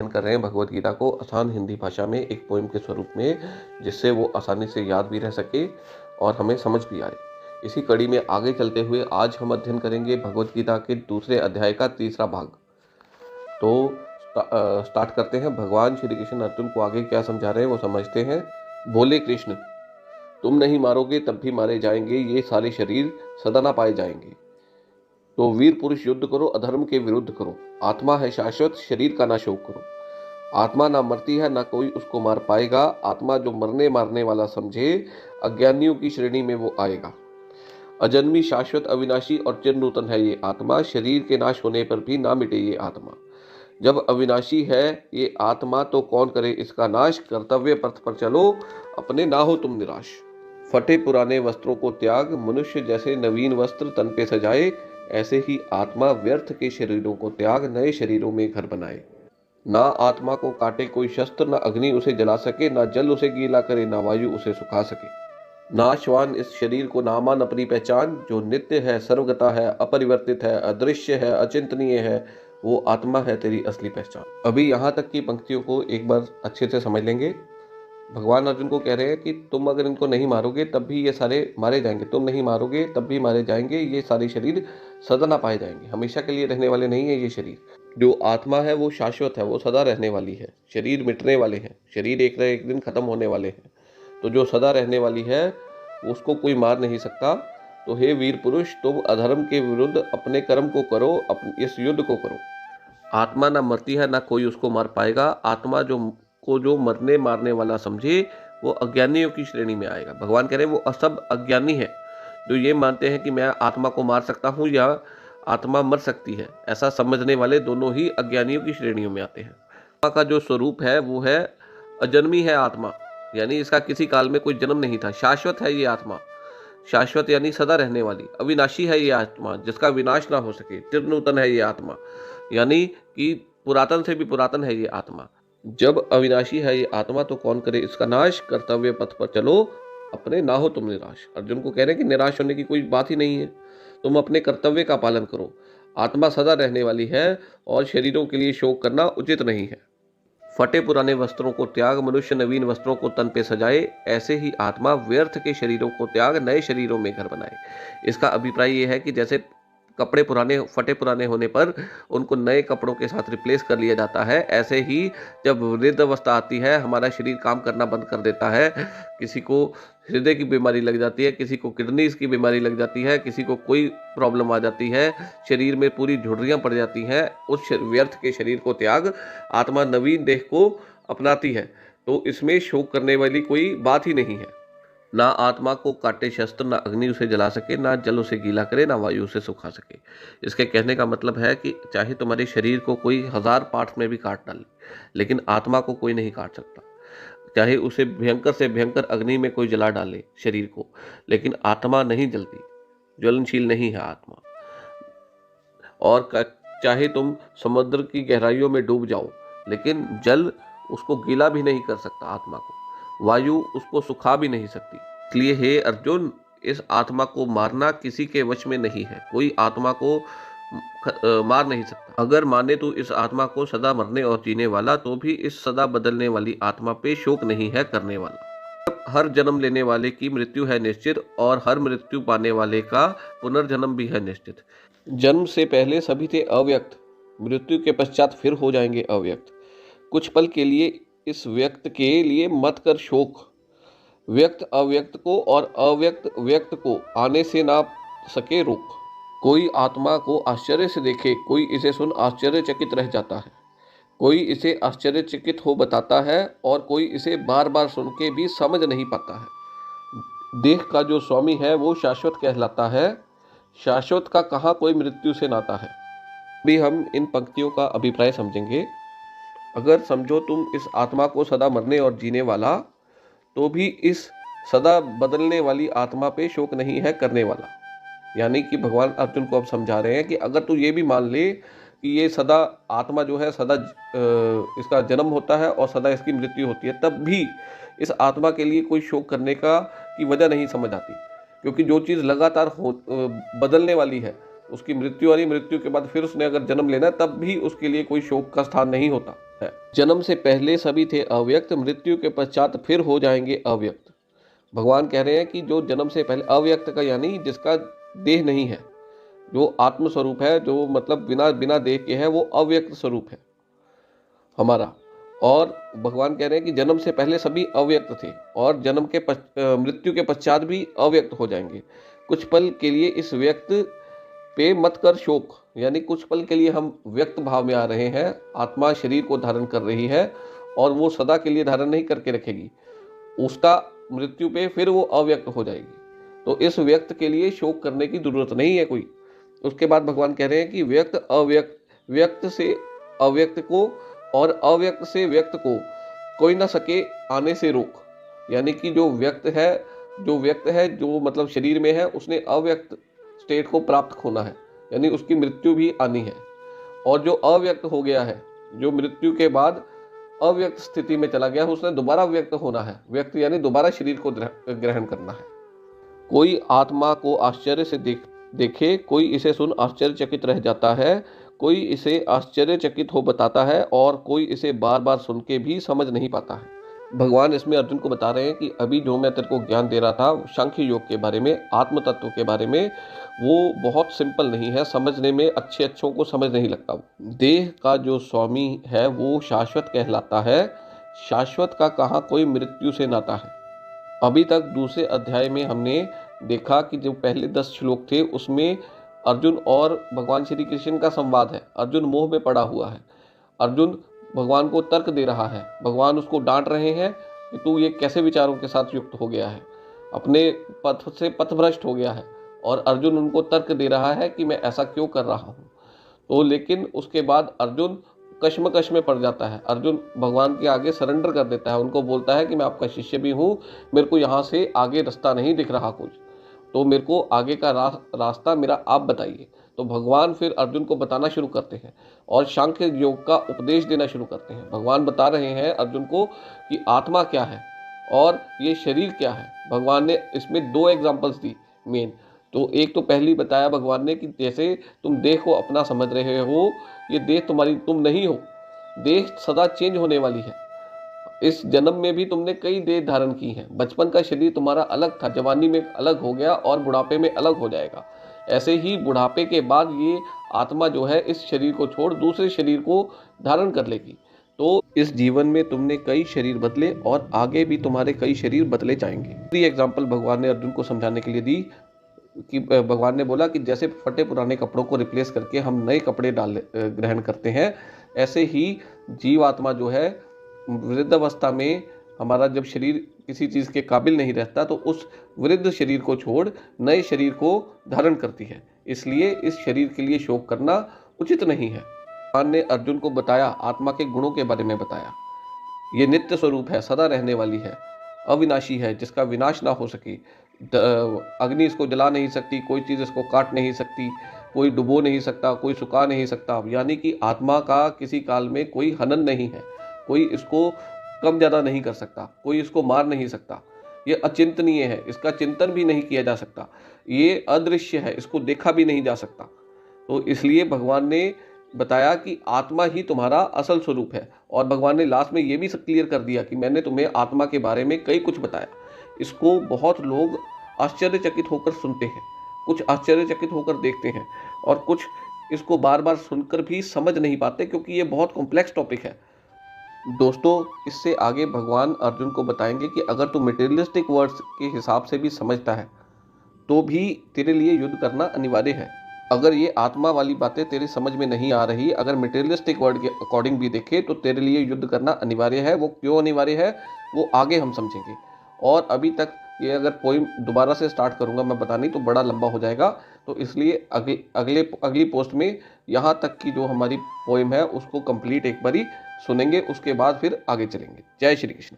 अध्ययन कर रहे हैं भगवत गीता को आसान हिंदी भाषा में एक पोएम के स्वरूप में, जिससे वो आसानी से याद भी रह सके और हमें समझ भी आए। इसी कड़ी में आगे चलते हुए आज हम अध्ययन करेंगे भगवत गीता के दूसरे अध्याय का तीसरा भाग। तो स्टार्ट करते हैं। भगवान श्री कृष्ण अर्जुन को आगे क्या समझा रहे हैं वो समझते हैं। बोले कृष्ण, तुम नहीं मारोगे तब भी मारे जाएंगे, ये सारे शरीर सदा ना पाए जाएंगे। तो वीर पुरुष युद्ध करो, अधर्म के विरुद्ध करो। आत्मा है शाश्वत, शरीर का ना शोक करो। आत्मा ना मरती है, ना कोई उसको मार पाएगा। आत्मा जो मरने मारने वाला समझे, अज्ञानियों की श्रेणी में वो आएगा। अजन्मी, शाश्वत, अविनाशी और चिर नूतन है ये आत्मा। शरीर के नाश होने पर भी ना मिटे ये आत्मा। जब अविनाशी है ये आत्मा तो कौन करे इसका नाश। कर्तव्य पथ पर चलो, अपने ना हो तुम निराश। फटे पुराने वस्त्रों को त्याग, मनुष्य जैसे नवीन वस्त्र तन पे सजाए। ऐसे ही आत्मा व्यर्थ के शरीरों को त्याग, नए शरीरों में घर बनाए। ना आत्मा को काटे कोई शस्त्र, ना अग्नि उसे जला सके, ना जल उसे गीला करे, ना वायु उसे सुखा सके। नाशवान इस शरीर को ना मान अपनी पहचान। जो नित्य है, सर्वगता है, अपरिवर्तित है, अदृश्य है, अचिंतनीय है, वो आत्मा है तेरी असली पहचान। अभी यहाँ तक की पंक्तियों को एक बार अच्छे से समझ लेंगे। भगवान अर्जुन को कह रहे हैं कि तुम अगर इनको नहीं मारोगे तब भी ये सारे मारे जाएंगे। तुम नहीं मारोगे तब भी मारे जाएंगे। ये सारे शरीर सदा ना पाए जाएंगे, हमेशा के लिए रहने वाले नहीं है ये शरीर। जो आत्मा है वो शाश्वत है, वो सदा रहने वाली है। शरीर मिटने वाले हैं, शरीर एक न एक दिन खत्म होने वाले हैं। तो जो सदा रहने वाली है उसको कोई मार नहीं सकता। तो हे वीर पुरुष, तुम अधर्म के विरुद्ध अपने कर्म को करो, इस युद्ध को करो। आत्मा ना मरती है, ना कोई उसको मार पाएगा। आत्मा जो मरने मारने वाला समझे, वो अज्ञानियों की श्रेणी में आएगा। भगवान कह रहे हैं वो सब अज्ञानी है जो ये मानते हैं कि मैं आत्मा को मार सकता हूँ या आत्मा मर सकती है। ऐसा समझने वाले दोनों ही अज्ञानियों की श्रेणियों में आते हैं। आत्मा का जो स्वरूप है वो है अजन्मी है आत्मा, यानी इसका किसी काल में कोई जन्म नहीं था। शाश्वत है ये आत्मा, शाश्वत यानी सदा रहने वाली। अविनाशी है ये आत्मा, जिसका विनाश ना हो सके। चिरनूतन है ये आत्मा, यानी कि पुरातन से भी पुरातन है ये आत्मा। जब अविनाशी है ये आत्मा तो कौन करे इसका नाश। कर्तव्य पथ पर चलो, अपने ना हो तुम निराश। अर्जुन को कह रहे हैं कि निराश होने की कोई बात ही नहीं है, तुम अपने कर्तव्य का पालन करो। आत्मा सदा रहने वाली है और शरीरों के लिए शोक करना उचित नहीं है। फटे पुराने वस्त्रों को त्याग, मनुष्य नवीन वस्त्रों को तन पे सजाए। ऐसे ही आत्मा व्यर्थ के शरीरों को त्याग, नए शरीरों में घर बनाए। इसका अभिप्राय यह है कि जैसे कपड़े पुराने फटे पुराने होने पर उनको नए कपड़ों के साथ रिप्लेस कर लिया जाता है, ऐसे ही जब वृद्ध अवस्था आती है हमारा शरीर काम करना बंद कर देता है। किसी को हृदय की बीमारी लग जाती है, किसी को किडनीज की बीमारी लग जाती है, किसी को कोई प्रॉब्लम आ जाती है, शरीर में पूरी झुर्रियां पड़ जाती हैं। उस व्यर्थ के शरीर को त्याग, आत्मा नवीन देह को अपनाती है। तो इसमें शोक करने वाली कोई बात ही नहीं है। ना आत्मा को काटे शस्त्र, ना अग्नि उसे जला सके, ना जल उसे गीला करे, ना वायु उसे सुखा सके। इसके कहने का मतलब है कि चाहे तुम्हारे शरीर को कोई 1000 पार्ट्स में भी काट डाले, लेकिन आत्मा को कोई नहीं काट सकता। चाहे उसे भयंकर से भयंकर अग्नि में कोई जला डाले शरीर को, लेकिन आत्मा नहीं जलती, ज्वलनशील नहीं है आत्मा। और चाहे तुम समुद्र की गहराइयों में डूब जाओ, लेकिन जल उसको गीला भी नहीं कर सकता आत्मा को, वायु उसको सुखा भी नहीं सकती। इसलिए हे अर्जुन, इस आत्मा को मारना किसी के वश में नहीं है। कोई आत्मा को मार नहीं सकता। अगर माने तो इस आत्मा को सदा मरने और जीने वाला, तो भी इस सदा बदलने वाली आत्मा पे शोक नहीं है करने वाला। हर जन्म लेने वाले की मृत्यु है निश्चित, और हर मृत्यु पाने वाले का पुनर्जन्म भी है निश्चित। जन्म से पहले सभी थे अव्यक्त, मृत्यु के पश्चात फिर हो जाएंगे अव्यक्त। कुछ पल के लिए इस व्यक्त के लिए मत कर शोक। व्यक्त अव्यक्त को और अव्यक्त व्यक्त को आने से ना सके रोक। कोई आत्मा को आश्चर्य से देखे, कोई इसे सुन आश्चर्यचकित रह जाता है। कोई इसे आश्चर्यचकित हो बताता है, और कोई इसे बार बार सुन के भी समझ नहीं पाता है। देह का जो स्वामी है वो शाश्वत कहलाता है, शाश्वत का कहाँ कोई मृत्यु से नाता है। अभी हम इन पंक्तियों का अभिप्राय समझेंगे। अगर समझो तुम इस आत्मा को सदा मरने और जीने वाला, तो भी इस सदा बदलने वाली आत्मा पे शोक नहीं है करने वाला। यानी कि भगवान अर्जुन को अब समझा रहे हैं कि अगर तू ये भी मान ले कि ये सदा आत्मा जो है सदा इसका जन्म होता है और सदा इसकी मृत्यु होती है, तब भी इस आत्मा के लिए कोई शोक करने की वजह नहीं समझ आती। क्योंकि जो चीज़ लगातार बदलने वाली है उसकी मृत्यु आ रही, मृत्यु के बाद फिर उसने अगर जन्म लेना तब भी उसके लिए कोई शोक का स्थान नहीं होता है। जन्म से पहले सभी थे अव्यक्त, मृत्यु के पश्चात फिर हो जाएंगे अव्यक्त। भगवान कह रहे हैं कि जो जन्म से पहले अव्यक्त का यानी जिसका देह नहीं है, जो आत्म स्वरूप है, जो मतलब बिना बिना देह के है, वो अव्यक्त स्वरूप है हमारा। और भगवान कह रहे हैं कि जन्म से पहले सभी अव्यक्त थे और जन्म के मृत्यु के पश्चात भी अव्यक्त हो जाएंगे। कुछ पल के लिए इस व्यक्त पे मत कर शोक, यानी कुछ पल के लिए हम व्यक्त भाव में आ रहे हैं। आत्मा शरीर को धारण कर रही है और वो सदा के लिए धारण नहीं करके रखेगी, उसका मृत्यु पे फिर वो अव्यक्त हो जाएगी। तो इस व्यक्त के लिए शोक करने की जरूरत नहीं है कोई। उसके बाद भगवान कह रहे हैं कि व्यक्त अव्यक्त, व्यक्त से अव्यक्त को और अव्यक्त से व्यक्त को कोई ना सके आने से रोक। यानी कि जो व्यक्त है, जो मतलब शरीर में है, उसने अव्यक्त स्टेट को प्राप्त होना है, यानी उसकी मृत्यु भी आनी है। और जो अव्यक्त हो गया है, जो मृत्यु के बाद अव्यक्त स्थिति में चला गया है, उसने दोबारा व्यक्त होना है। व्यक्त यानी दोबारा शरीर को ग्रहण करना है। कोई आत्मा को आश्चर्य से देखे, कोई इसे सुन आश्चर्यचकित रह जाता है, कोई इसे आश्चर्यचकित हो बताता है और कोई इसे बार बार सुन के भी समझ नहीं पाता है। भगवान इसमें अर्जुन को बता रहे हैं कि अभी जो मैं तेरे को ज्ञान दे रहा था सांख्य योग के बारे में, आत्म तत्व के बारे में, वो बहुत सिंपल नहीं है, समझने में अच्छों को समझ नहीं लगता। देह का जो स्वामी है वो शाश्वत कहलाता है। शाश्वत का कहाँ कोई मृत्यु से नाता है। अभी तक दूसरे अध्याय में हमने देखा कि जो पहले 10 श्लोक थे उसमें अर्जुन और भगवान श्री कृष्ण का संवाद है। अर्जुन मोह में पड़ा हुआ है, अर्जुन भगवान को तर्क दे रहा है, भगवान उसको डांट रहे हैं कि तू ये कैसे विचारों के साथ युक्त हो गया है, अपने पथ से पथभ्रष्ट हो गया है। और अर्जुन उनको तर्क दे रहा है कि मैं ऐसा क्यों कर रहा हूँ। तो लेकिन उसके बाद अर्जुन कश्मकश में पड़ जाता है। अर्जुन भगवान के आगे सरेंडर कर देता है, उनको बोलता है कि मैं आपका शिष्य भी हूँ, मेरे को यहाँ से आगे रास्ता नहीं दिख रहा कुछ, तो मेरे को आगे का रास्ता मेरा आप बताइए। तो भगवान फिर अर्जुन को बताना शुरू करते हैं और सांख्य योग का उपदेश देना शुरू करते हैं। भगवान बता रहे हैं अर्जुन को कि आत्मा क्या है और ये शरीर क्या है। भगवान ने इसमें 2 एग्जाम्पल्स दी मेन। तो एक तो पहली बताया भगवान ने कि जैसे तुम देह को अपना समझ रहे हो, ये देह तुम नहीं हो, देह सदा चेंज होने वाली है। इस जन्म में भी तुमने कई देह धारण की हैं। बचपन का शरीर तुम्हारा अलग था, जवानी में अलग हो गया और बुढ़ापे में अलग हो जाएगा। ऐसे ही बुढ़ापे के बाद ये आत्मा जो है इस शरीर को छोड़ दूसरे शरीर को धारण कर लेगी। तो इस जीवन में तुमने कई शरीर बदले और आगे भी तुम्हारे कई शरीर बदले जाएंगे। दूसरी एग्जाम्पल भगवान ने अर्जुन को समझाने के लिए दी कि भगवान ने बोला कि जैसे फटे पुराने कपड़ों को रिप्लेस करके हम नए कपड़े ग्रहण करते हैं, ऐसे ही जीवात्मा जो है वृद्धावस्था में हमारा जब शरीर किसी चीज़ के काबिल नहीं रहता तो उस वृद्ध शरीर को छोड़ नए शरीर को धारण करती है। इसलिए इस शरीर के लिए शोक करना उचित नहीं है। भगवान ने अर्जुन को बताया, आत्मा के गुणों के बारे में बताया। ये नित्य स्वरूप है, सदा रहने वाली है, अविनाशी है, जिसका विनाश ना हो सके। अग्नि इसको जला नहीं सकती, कोई चीज़ इसको काट नहीं सकती, कोई डुबो नहीं सकता, कोई सुखा नहीं सकता। यानी कि आत्मा का किसी काल में कोई हनन नहीं है, कोई इसको कम ज़्यादा नहीं कर सकता, कोई इसको मार नहीं सकता। ये अचिंतनीय है, इसका चिंतन भी नहीं किया जा सकता, ये अदृश्य है, इसको देखा भी नहीं जा सकता। तो इसलिए भगवान ने बताया कि आत्मा ही तुम्हारा असल स्वरूप है। और भगवान ने लास्ट में ये भी क्लियर कर दिया कि मैंने तुम्हें आत्मा के बारे में कई कुछ बताया। इसको बहुत लोग आश्चर्यचकित होकर सुनते हैं, कुछ आश्चर्यचकित होकर देखते हैं और कुछ इसको बार बार सुनकर भी समझ नहीं पाते, क्योंकि ये बहुत कॉम्प्लेक्स टॉपिक है। दोस्तों, इससे आगे भगवान अर्जुन को बताएंगे कि अगर तू मटेरियलिस्टिक वर्ड्स के हिसाब से भी समझता है तो भी तेरे लिए युद्ध करना अनिवार्य है। अगर ये आत्मा वाली बातें तेरी समझ में नहीं आ रही, अगर मटेरियलिस्टिक वर्ड के अकॉर्डिंग भी देखे तो तेरे लिए युद्ध करना अनिवार्य है। वो क्यों अनिवार्य है वो आगे हम समझेंगे। और अभी तक ये अगर पोइम दोबारा से स्टार्ट करूँगा मैं बतानी तो बड़ा लंबा हो जाएगा, तो इसलिए अगली पोस्ट में यहाँ तक की जो हमारी पोइम है उसको कंप्लीट एक बारी सुनेंगे, उसके बाद फिर आगे चलेंगे। जय श्री कृष्ण।